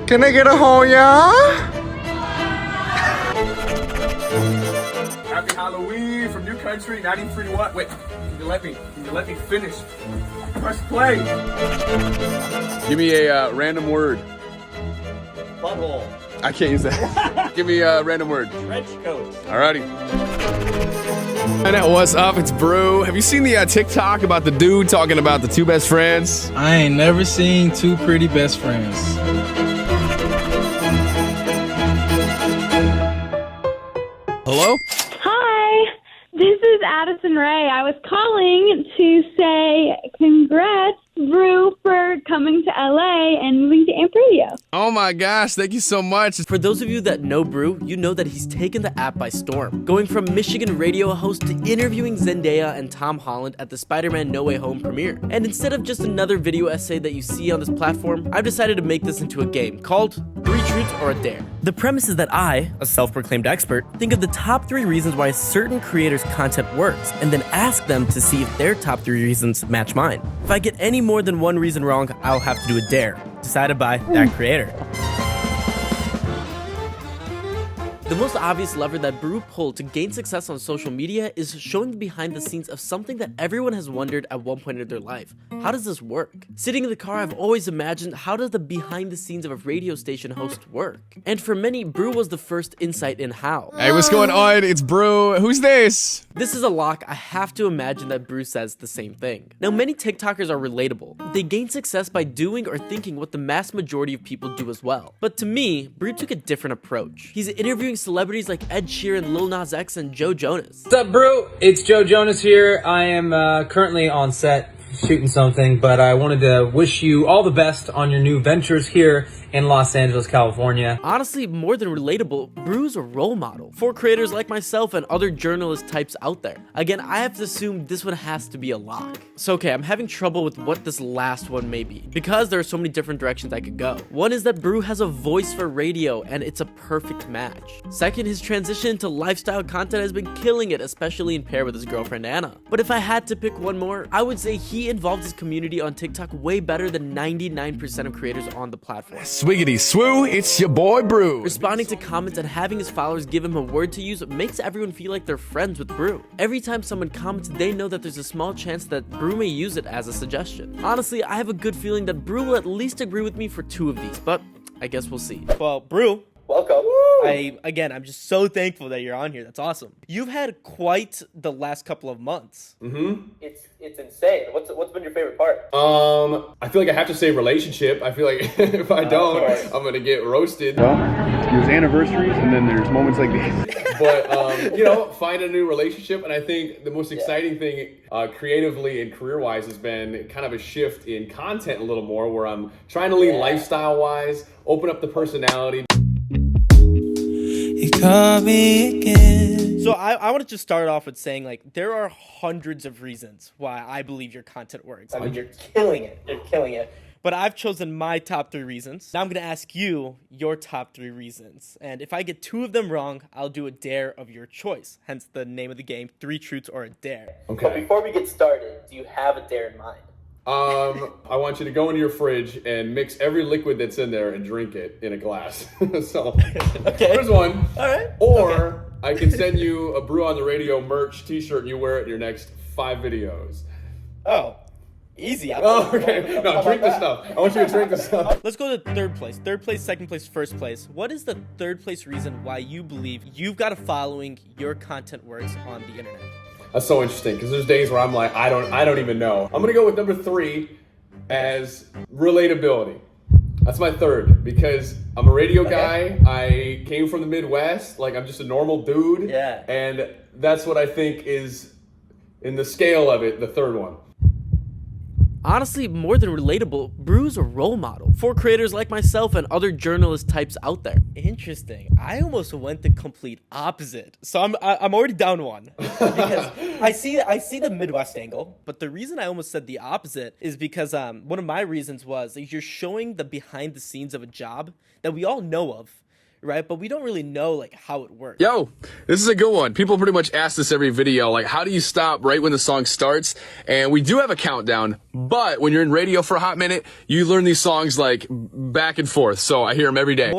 Can I get a Hoya? Happy Halloween from New Country 1931. Wait, can you let me finish? Press play. Give me a random word. Butthole. I can't use that. Give me a random word. Trench coat. Alrighty. And what's up? It's Brew. Have you seen the TikTok about the dude talking about the two best friends? I ain't never seen two pretty best friends. Hello? Hi, this is Addison Ray. I was calling to say congrats, Brew, for coming to LA and moving to Amp Radio. Oh my gosh, thank you so much. For those of you that know Brew, you know that he's taken the app by storm, going from Michigan radio host to interviewing Zendaya and Tom Holland at the Spider-Man No Way Home premiere. And instead of just another video essay that you see on this platform, I've decided to make this into a game called 3 Truths or a Dare. The premise is that I, a self-proclaimed expert, think of the top 3 reasons why a certain creator's content works, and then ask them to see if their top 3 reasons match mine. If I get any more than one reason wrong, I'll have to do a dare, decided by that creator. The most obvious lever that Brew pulled to gain success on social media is showing the behind the scenes of something that everyone has wondered at one point in their life. How does this work? Sitting in the car, I've always imagined, how does the behind the scenes of a radio station host work? And for many, Brew was the first insight in how. Hey, what's going on? It's Brew. Who's this? This is a lock. I have to imagine that Brew says the same thing. Now, many TikTokers are relatable. They gain success by doing or thinking what the mass majority of people do as well. But to me, Brew took a different approach. He's interviewing celebrities like Ed Sheeran, Lil Nas X, and Joe Jonas. What's up, Brew? It's Joe Jonas here. I am currently on set shooting something, but I wanted to wish you all the best on your new ventures here in Los Angeles, California. Honestly, more than relatable, Brew's a role model for creators like myself and other journalist types out there. Again, I have to assume this one has to be a lock. So okay, I'm having trouble with what this last one may be, because there are so many different directions I could go. One is that Brew has a voice for radio, and it's a perfect match. Second, his transition to lifestyle content has been killing it, especially in pair with his girlfriend Anna. But if I had to pick one more, I would say he involved his community on TikTok way better than 99% of creators on the platform. Swiggity swoo, it's your boy Brew. Responding to comments and having his followers give him a word to use makes everyone feel like they're friends with Brew. Every time someone comments, they know that there's a small chance that Brew may use it as a suggestion. Honestly, I have a good feeling that Brew will at least agree with me for 2 of these, but I guess we'll see. Well, Brew, Welcome. I'm just so thankful that you're on here. That's awesome. You've had quite the last couple of months. It's insane. What's been your favorite part? I feel like I have to say relationship. I feel like if I don't, I'm gonna get roasted. Well, there's anniversaries and then there's moments like these. But, find a new relationship. And I think the most exciting thing creatively and career-wise has been kind of a shift in content a little more, where I'm trying to lean lifestyle-wise, open up the personality. You call me again. So I want to just start off with saying, like, there are hundreds of reasons why I believe your content works. I mean, you're killing it. You're killing it. But I've chosen my top 3 reasons. Now I'm going to ask you your top 3 reasons. And if I get 2 of them wrong, I'll do a dare of your choice. Hence the name of the game, 3 Truths or a Dare. Okay. But before we get started, do you have a dare in mind? I want you to go into your fridge and mix every liquid that's in there and drink it in a glass. So, there's one. All right. Or I can send you a Brew on the Radio merch t-shirt and you wear it in your next 5 videos. Oh, easy. Oh, okay. No, drink the stuff. I want you to drink the stuff. Let's go to 3rd place. 3rd place, 2nd place, 1st place. What is the 3rd place reason why you believe you've got a following, your content works on the internet? That's so interesting, because there's days where I'm like, I don't even know. I'm gonna go with number 3 as relatability. That's my 3rd, because I'm a radio guy. I came from the Midwest. Like, I'm just a normal dude. Yeah. And that's what I think is, in the scale of it, the 3rd one. Honestly, more than relatable, Brew's a role model for creators like myself and other journalist types out there. Interesting. I almost went the complete opposite. So I'm already down 1. Because I see the Midwest angle, but the reason I almost said the opposite is because one of my reasons was you're showing the behind the scenes of a job that we all know of, right? But we don't really know like how it works. Yo, this is a good one. People pretty much ask this every video, like, how do you stop right when the song starts? And we do have a countdown, but when you're in radio for a hot minute, you learn these songs like back and forth. So I hear them every day.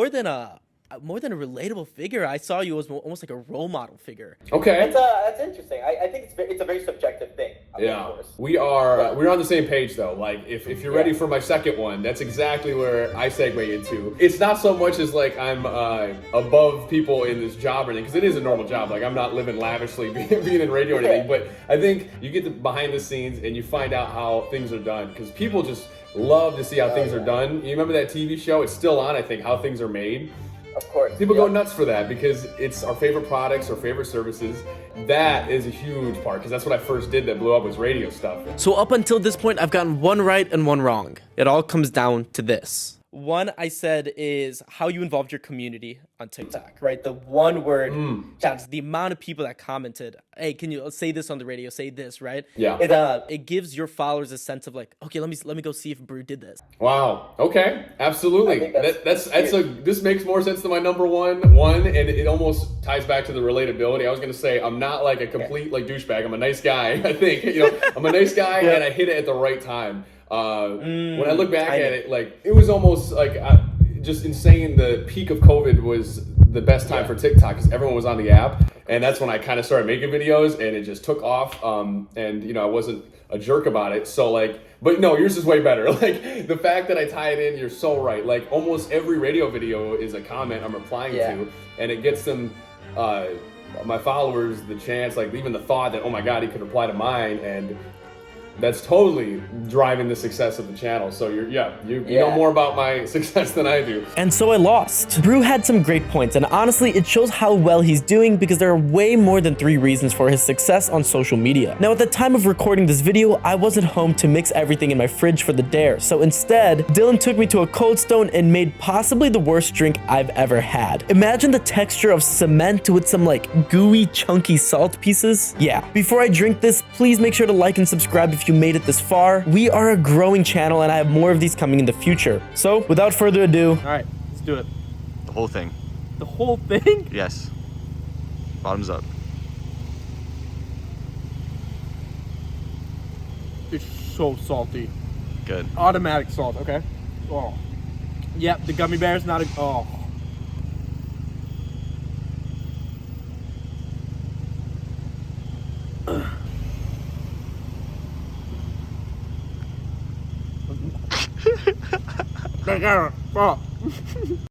More than a relatable figure, I saw you as almost like a role model figure. Okay. That's interesting. I think it's a very subjective thing. Yeah, Of course. we're on the same page though. Like, if you're ready for my second one, that's exactly where I segue into. It's not so much as like I'm above people in this job or anything, because it is a normal job. Like, I'm not living lavishly being in radio or anything, but I think you get the behind the scenes and you find out how things are done, because people just love to see how things are done. You remember that TV show? It's still on, I think, How Things Are Made. Of course. People go nuts for that because it's our favorite products, our favorite services. That is a huge part, because that's what I first did that blew up was radio stuff. So up until this point, I've gotten one right and one wrong. It all comes down to this. One I said is how you involved your community on TikTok, right? The one word, that's the amount of people that commented, hey, can you say this on the radio, say this, right? Yeah. It gives your followers a sense of like, okay, let me go see if Brew did this. Wow. Okay. Absolutely. I think This makes more sense than my number one, and it almost ties back to the relatability. I was gonna say I'm not like a complete like douchebag. I'm a nice guy. I think I'm a nice guy, and I hit it at the right time. When I look back at it, like it was almost like just insane. The peak of COVID was the best time for TikTok because everyone was on the app, and that's when I kind of started making videos, and it just took off. And I wasn't a jerk about it. So like, but no, yours is way better. Like the fact that I tie it in, you're so right. Like almost every radio video is a comment I'm replying to, and it gets them. My followers the chance, like even the thought that, oh my god, he could reply to mine, and that's totally driving the success of the channel. So you know more about my success than I do. And so I lost. Brew had some great points, and honestly, it shows how well he's doing because there are way more than 3 reasons for his success on social media. Now, at the time of recording this video, I wasn't home to mix everything in my fridge for the dare, so instead, Dylan took me to a Cold Stone and made possibly the worst drink I've ever had. Imagine the texture of cement with some like gooey, chunky salt pieces. Yeah, before I drink this, please make sure to like and subscribe if you made it this far. We are a growing channel and I have more of these coming in the future. So without further ado, all right, let's do it. The whole thing. The whole thing? Yes. Bottoms up. It's so salty. Good. Automatic salt, okay? Oh. Yep, the gummy bear's not a... Oh.